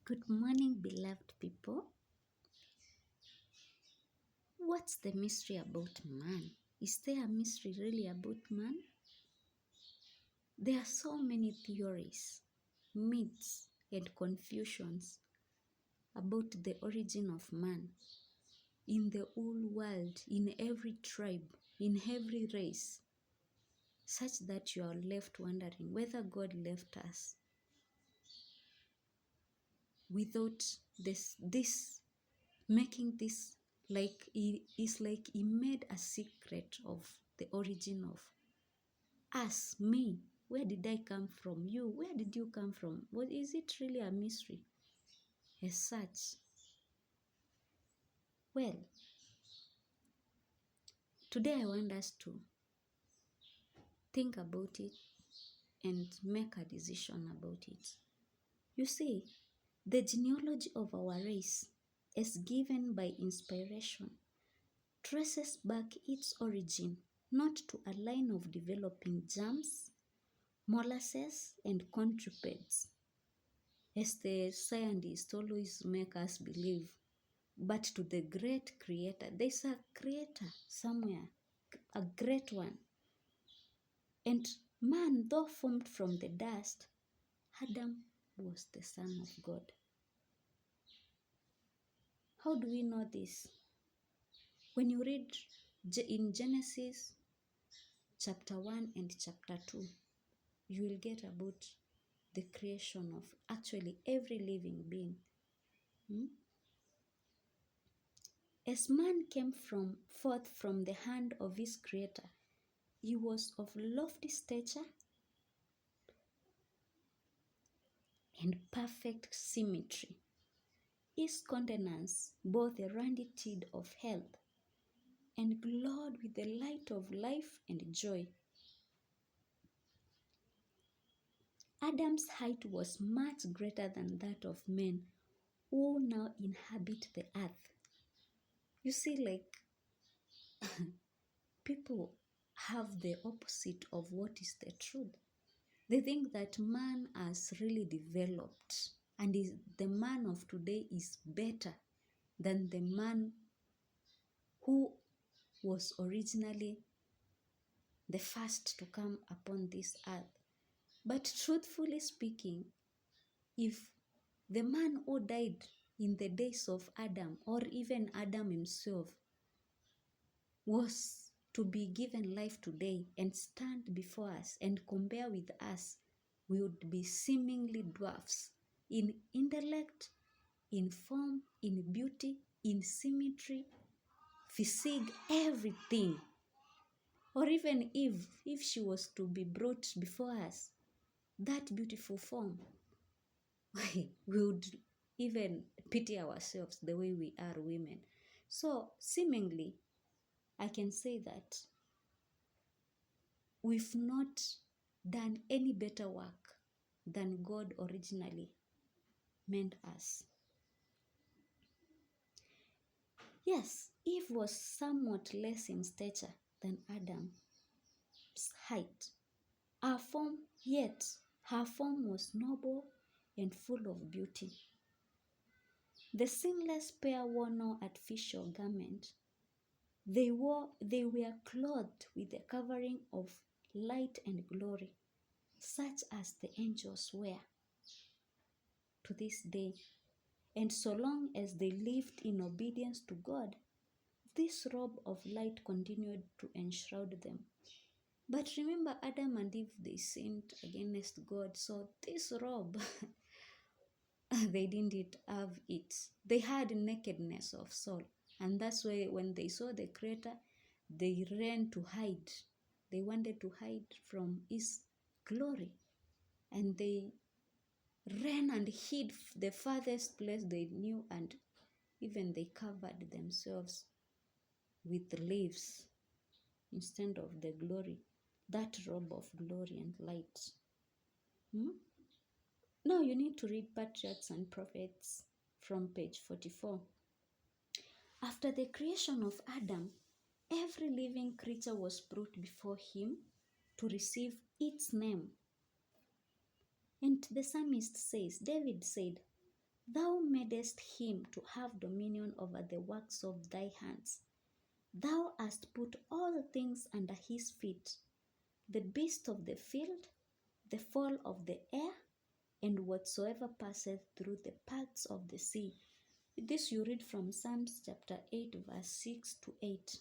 Good morning, beloved people. What's the mystery about man? Is there a mystery really about man? There are so many theories, myths, and confusions about the origin of man in the whole world, in every tribe, in every race, such that you are left wondering whether God left us without this making this like he made a secret of the origin of us, me. Where did I come from? You, where did you come from? What is it really a mystery as such? Well, today I want us to think about it and make a decision about it. You see, the genealogy of our race, as given by inspiration, traces back its origin not to a line of developing germs, molasses, and quadrupeds, as the scientists always make us believe, but to the great creator. There's a creator somewhere, a great one. And man, though formed from the dust, Adam was the son of God. How do we know this? When you read in Genesis chapter 1 and chapter 2, you will get about the creation of actually every living being. As man came forth from the hand of his creator, he was of lofty stature and perfect symmetry. His countenance bore the rudity of health and glowed with the light of life and joy. Adam's height was much greater than that of men who now inhabit the earth. You see, like people have the opposite of what is the truth. They think that man has really developed, and the man of today is better than the man who was originally the first to come upon this earth. But truthfully speaking, if the man who died in the days of Adam, or even Adam himself, was to be given life today and stand before us and compare with us, we would be seemingly dwarfs in intellect, in form, in beauty, in symmetry, physique, everything. Or even if she was to be brought before us, that beautiful form, we would even pity ourselves the way we are women. So seemingly, I can say that we've not done any better work than God originally meant us. Yes, Eve was somewhat less in stature than Adam's height. Yet her form was noble and full of beauty. The sinless pair wore no artificial garment. They were clothed with a covering of light and glory, such as the angels wear to this day. And so long as they lived in obedience to God, this robe of light continued to enshroud them. But remember, Adam and Eve, they sinned against God. So this robe, they didn't have it. They had nakedness of soul. And that's why when they saw the Creator, they ran to hide. They wanted to hide from His glory. And they ran and hid the farthest place they knew, and even they covered themselves with leaves instead of the glory, that robe of glory and light. Now you need to read Patriarchs and Prophets from page 44. After the creation of Adam, every living creature was brought before him to receive its name. And the psalmist says, David said, Thou madest him to have dominion over the works of thy hands. Thou hast put all things under his feet, the beast of the field, the fowl of the air, and whatsoever passeth through the paths of the sea. This you read from Psalms chapter 8, verse 6 to 8.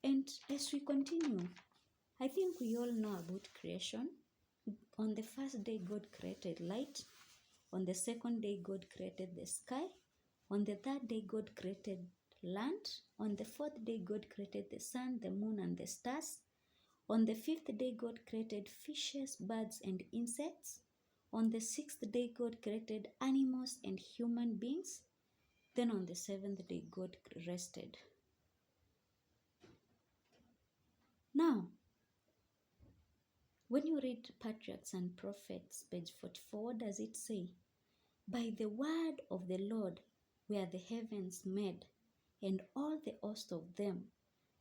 And as we continue, I think we all know about creation. On the first day, God created light. On the second day, God created the sky. On the third day, God created land. On the fourth day, God created the sun, the moon, and the stars. On the fifth day, God created fishes, birds, and insects. On the sixth day, God created animals and human beings. Then on the seventh day, God rested. Now, when you read Patriarchs and Prophets, page 44, what does it say? By the word of the Lord were the heavens made, and all the host of them,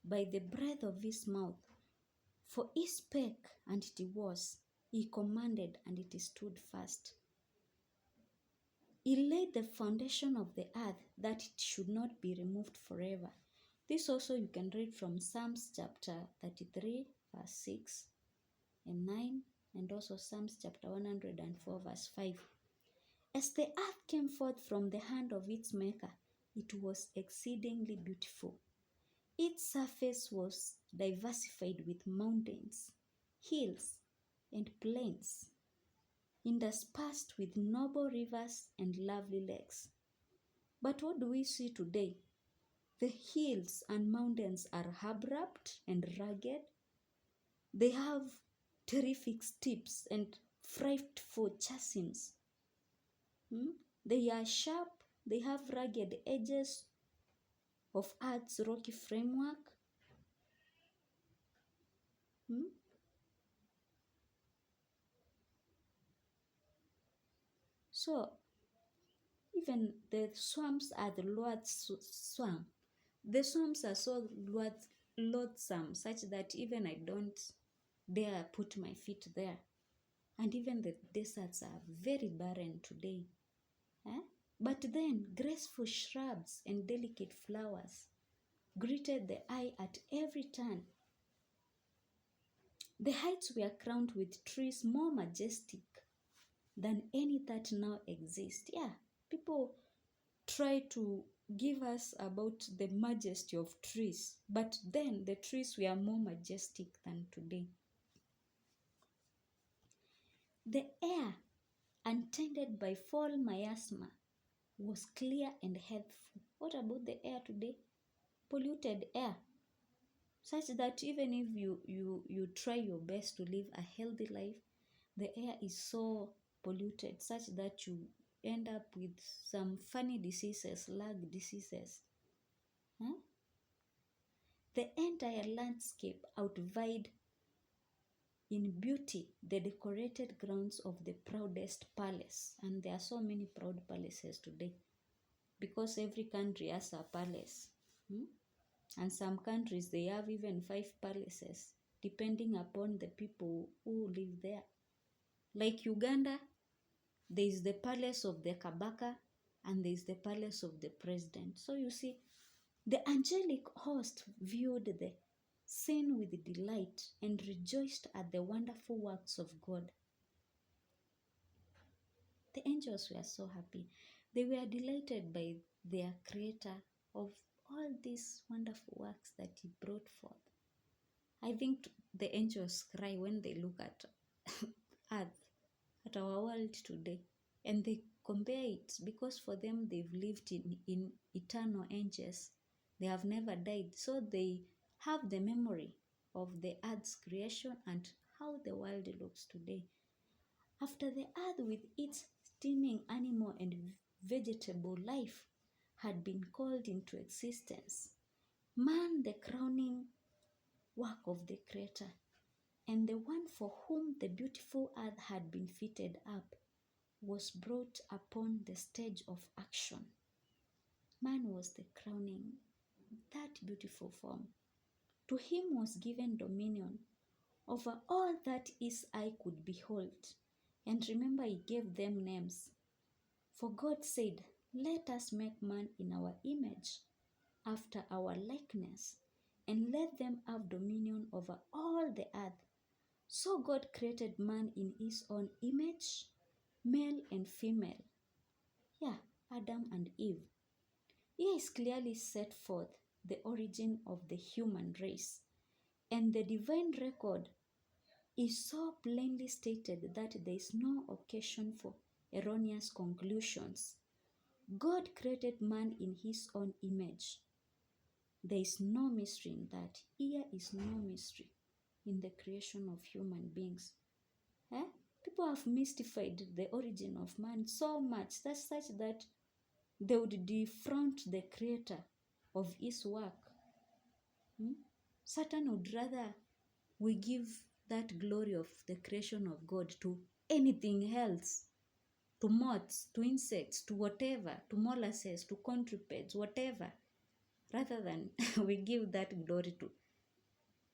by the breath of his mouth. For he spake, and it was. He commanded, and it stood fast. He laid the foundation of the earth, that it should not be removed forever. This also you can read from Psalms chapter 33, verse 6 and 9, and also Psalms chapter 104, verse 5. As the earth came forth from the hand of its maker, it was exceedingly beautiful. Its surface was diversified with mountains, hills, and plains, interspersed with noble rivers and lovely lakes. But what do we see today? The hills and mountains are abrupt and rugged. They have terrific steeps and frightful chasms. They are sharp, they have rugged edges of Earth's rocky framework. So, even the swamps are the Lord's swamp. The swamps are so loathsome, such that even I don't dare put my feet there. And even the deserts are very barren today. But then graceful shrubs and delicate flowers greeted the eye at every turn. The heights were crowned with trees more majestic than any that now exist. Yeah, people try to give us about the majesty of trees, but then the trees were more majestic than today. The air, untended by foul miasma, was clear and healthful. What about the air today? Polluted air, such that even if you try your best to live a healthy life, the air is so polluted such that you end up with some funny diseases, lung diseases. The entire landscape outvied in beauty the decorated grounds of the proudest palace. And there are so many proud palaces today, because every country has a palace. And some countries, they have even 5 palaces, depending upon the people who live there. Like Uganda, there is the palace of the Kabaka, and there is the palace of the president. So you see, the angelic host viewed the scene with delight and rejoiced at the wonderful works of God. The angels were so happy. They were delighted by their creator of all these wonderful works that he brought forth. I think the angels cry when they look at earth, at our world today, and they compare it, because for them they've lived in eternal ages. They have never died, so they have the memory of the earth's creation and how the world looks today. After the earth with its steaming animal and vegetable life had been called into existence, man, the crowning work of the Creator, and the one for whom the beautiful earth had been fitted up, was brought upon the stage of action. Man was the crowning, that beautiful form. To him was given dominion over all that his eye could behold. And remember, he gave them names. For God said, let us make man in our image, after our likeness, and let them have dominion over all the earth. So God created man in his own image, male and female. Yeah, Adam and Eve. Here is clearly set forth the origin of the human race, and the divine record is so plainly stated that there is no occasion for erroneous conclusions. God created man in his own image. There is no mystery in that. Here is no mystery in the creation of human beings. Eh? People have mystified the origin of man so much, that's such that they would defront the creator of his work. Satan would rather we give that glory of the creation of God to anything else, to moths, to insects, to whatever, to molluscs, to quadrupeds, whatever, rather than we give that glory to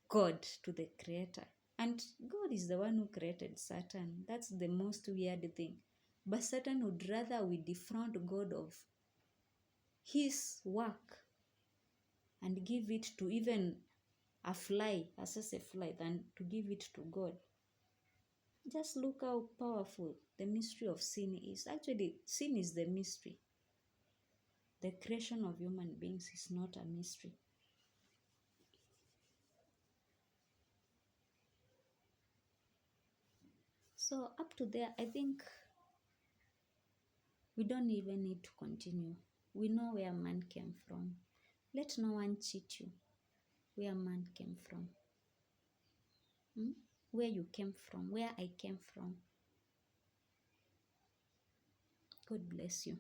God, to the creator. And God is the one who created Satan. That's the most weird thing. But Satan would rather we defraud God of his work and give it to even a fly, assess a fly, than to give it to God. Just look how powerful the mystery of sin is. Actually, sin is the mystery. The creation of human beings is not a mystery. So up to there, I think we don't even need to continue. We know where man came from. Let no one cheat you where man came from. Where you came from, where I came from. God bless you.